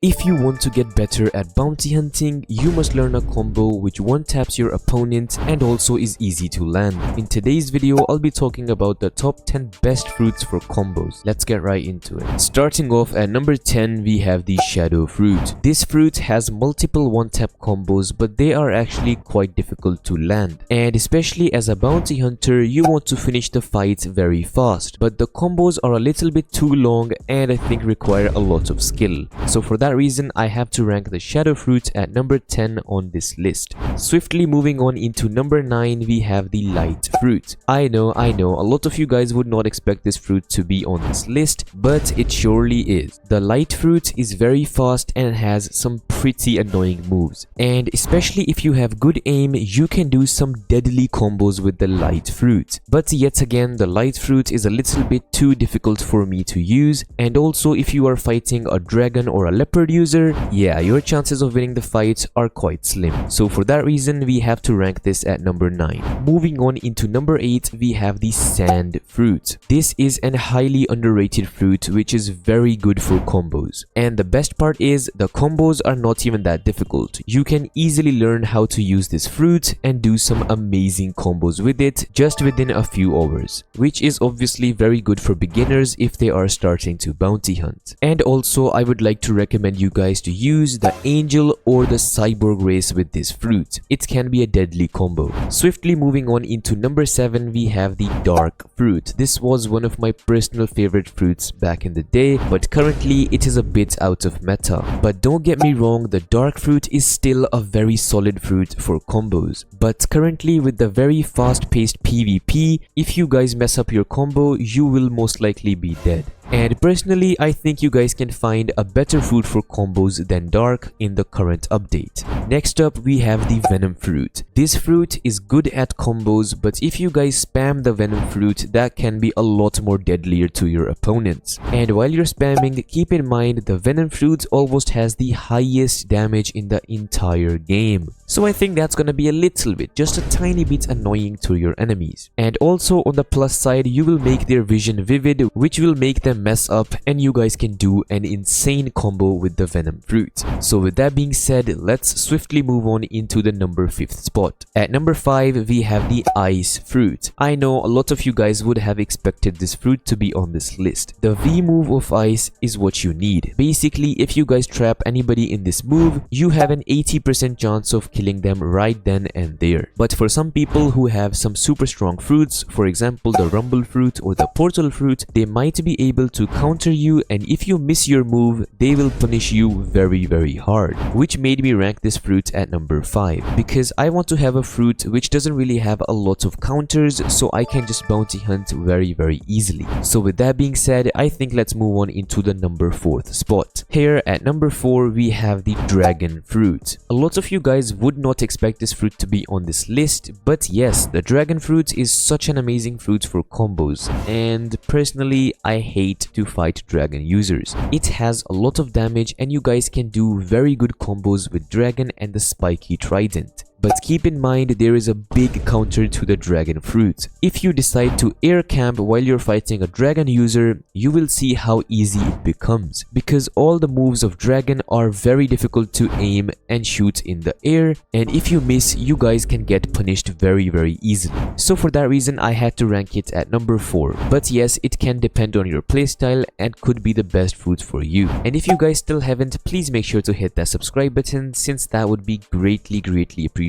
If you want to get better at bounty hunting, you must learn a combo which one-taps your opponent and also is easy to land. In today's video, I'll be talking about the top 10 best fruits for combos. Let's get right into it. Starting off at number 10, we have the shadow fruit. This fruit has multiple one-tap combos, but they are actually quite difficult to land. And especially as a bounty hunter, you want to finish the fight very fast. But the combos are a little bit too long and I think require a lot of skill. So for that reason, I have to rank the shadow fruit at number 10 on this list. Swiftly moving on into number 9, we have the light fruit. I know, a lot of you guys would not expect this fruit to be on this list, but it surely is. The light fruit is very fast and has some pretty annoying moves. And especially if you have good aim, you can do some deadly combos with the light fruit. But yet again, the light fruit is a little bit too difficult for me to use, and also if you are fighting a dragon or a leopard user, yeah, your chances of winning the fight are quite slim. So for that reason, we have to rank this at number 9. Moving on into number 8, we have the sand fruit. This is an highly underrated fruit which is very good for combos. And the best part is, the combos are not even that difficult. You can easily learn how to use this fruit and do some amazing combos with it just within a few hours, which is obviously very good for beginners if they are starting to bounty hunt. And also, I would like to recommend you guys to use the angel or the cyborg race with this fruit. It can be a deadly combo. Swiftly moving on into number 7, we have the dark fruit. This was one of my personal favorite fruits back in the day, but currently it is a bit out of meta. But don't get me wrong, the dark fruit is still a very solid fruit for combos. But currently with the very fast-paced PvP, if you guys mess up your combo, you will most likely be dead. And personally, I think you guys can find a better fruit for combos than dark in the current update. Next up, we have the venom fruit. This fruit is good at combos, but if you guys spam the venom fruit, that can be a lot more deadlier to your opponents. And while you're spamming, keep in mind the venom fruit almost has the highest damage in the entire game. So I think that's gonna be a little bit, just a tiny bit annoying to your enemies. And also on the plus side, you will make their vision vivid, which will make them mess up and you guys can do an insane combo with the venom fruit. So with that being said, let's swiftly move on into the number 5th spot. At number 5, we have the ice fruit. I know a lot of you guys would have expected this fruit to be on this list. The V move of ice is what you need. Basically, if you guys trap anybody in this move, you have an 80% chance of killing them right then and there. But for some people who have some super strong fruits, for example the rumble fruit or the portal fruit, they might be able to counter you, and if you miss your move, they will punish you very hard, which made me rank this fruit at number 5, because I want to have a fruit which doesn't really have a lot of counters, so I can just bounty hunt very easily. So with that being said, I think let's move on into the number 4th spot. Here at number 4, we have the dragon fruit. A lot of you guys would not expect this fruit to be on this list, but yes, the dragon fruit is such an amazing fruit for combos, and personally I hate to fight dragon users. It has a lot of damage and you guys can do very good combos with dragon and the spiky trident. But keep in mind, there is a big counter to the dragon fruit. If you decide to air camp while you're fighting a dragon user, you will see how easy it becomes, because all the moves of dragon are very difficult to aim and shoot in the air, and if you miss, you guys can get punished very easily. So for that reason, I had to rank it at number 4. But yes, it can depend on your playstyle and could be the best fruit for you. And if you guys still haven't, please make sure to hit that subscribe button, since that would be greatly appreciated.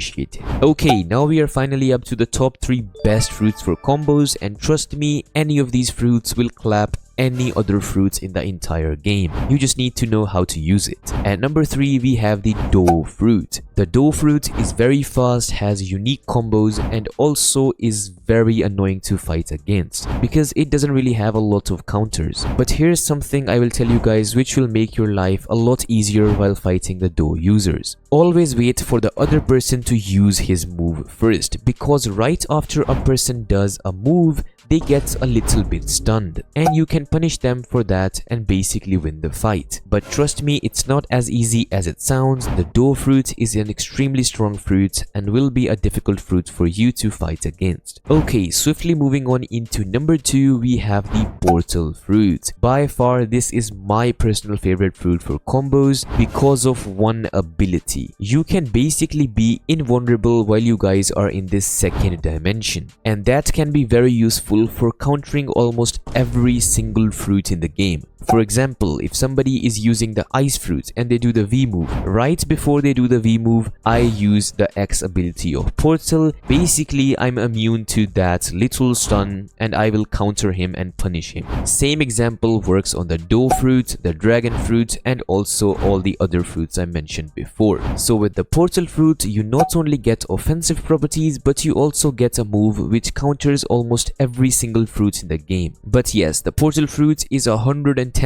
Okay, now we are finally up to the top 3 best fruits for combos, and trust me, any of these fruits will clap any other fruits in the entire game. You just need to know how to use it. At number 3, we have the dough fruit. The dough fruit is very fast, has unique combos, and also is very annoying to fight against because it doesn't really have a lot of counters. But here's something I will tell you guys which will make your life a lot easier while fighting the dough users. Always wait for the other person to use his move first, because right after a person does a move, they get a little bit stunned, and you can punish them for that and basically win the fight. But trust me, it's not as easy as it sounds. The door fruit is an extremely strong fruit and will be a difficult fruit for you to fight against. Okay, swiftly moving on into number 2, we have the portal fruit. By far, this is my personal favorite fruit for combos because of one ability. You can basically be invulnerable while you guys are in this second dimension, and that can be very useful for countering almost every single fruit in the game. For example, if somebody is using the ice fruit and they do the V move, right before they do the V move, I use the X ability of portal. Basically, I'm immune to that little stun and I will counter him and punish him. Same example works on the dough fruit, the dragon fruit, and also all the other fruits I mentioned before. So with the portal fruit, you not only get offensive properties, but you also get a move which counters almost every single fruit in the game. But yes, the portal fruit is 110%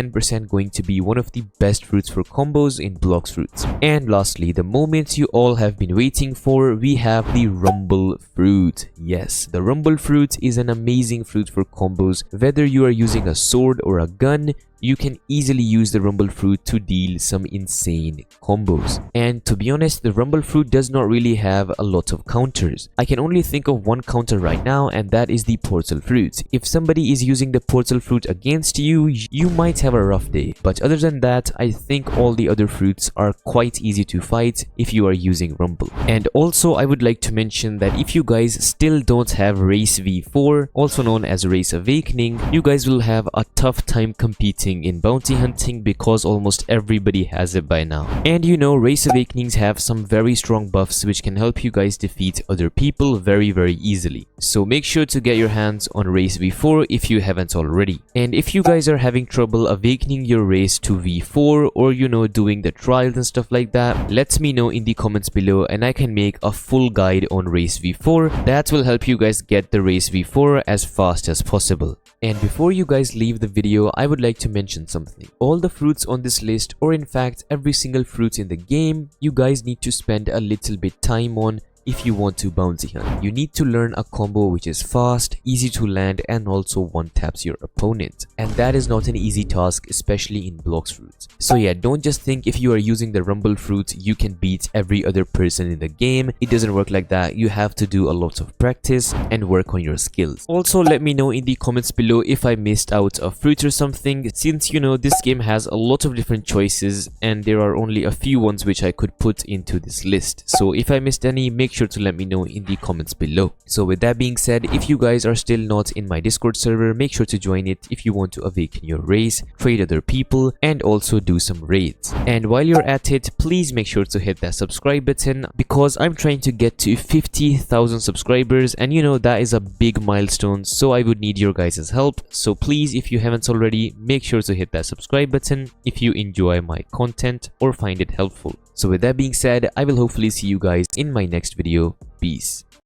going to be one of the best fruits for combos in Blox fruits. And lastly, the moment you all have been waiting for, we have the rumble fruit. Yes, the rumble fruit is an amazing fruit for combos. Whether you are using a sword or a gun, you can easily use the rumble fruit to deal some insane combos. And to be honest, the rumble fruit does not really have a lot of counters. I can only think of one counter right now, and that is the portal fruit. If somebody is using the portal fruit against you, you might have a rough day. But other than that, I think all the other fruits are quite easy to fight if you are using rumble. And also, I would like to mention that if you guys still don't have race v4, also known as race awakening, you guys will have a tough time competing in bounty hunting because almost everybody has it by now. And you know, race awakenings have some very strong buffs which can help you guys defeat other people very easily. So make sure to get your hands on race v4 if you haven't already. And if you guys are having trouble awakening your race to v4, or you know, doing the trials and stuff like that, let me know in the comments below and I can make a full guide on race v4 that will help you guys get the race v4 as fast as possible. And before you guys leave the video, I would like to mention something. All the fruits on this list, or in fact every single fruit in the game, you guys need to spend a little bit time on if you want to bounty hunt. You need to learn a combo which is fast, easy to land, and also one taps your opponent. And that is not an easy task, especially in Blox fruits. So yeah, don't just think if you are using the rumble fruit you can beat every other person in the game. It doesn't work like that. You have to do a lot of practice and work on your skills. Also, let me know in the comments below if I missed out a fruit or something, since you know this game has a lot of different choices and there are only a few ones which I could put into this list. So if I missed any, make sure to let me know in the comments below. So with that being said, if you guys are still not in my Discord server, make sure to join it if you want to awaken your race, trade other people, and also do some raids. And while you're at it, please make sure to hit that subscribe button because I'm trying to get to 50,000 subscribers, and you know that is a big milestone, so I would need your guys' help. So please, if you haven't already, make sure to hit that subscribe button if you enjoy my content or find it helpful. So with that being said, I will hopefully see you guys in my next video. Peace.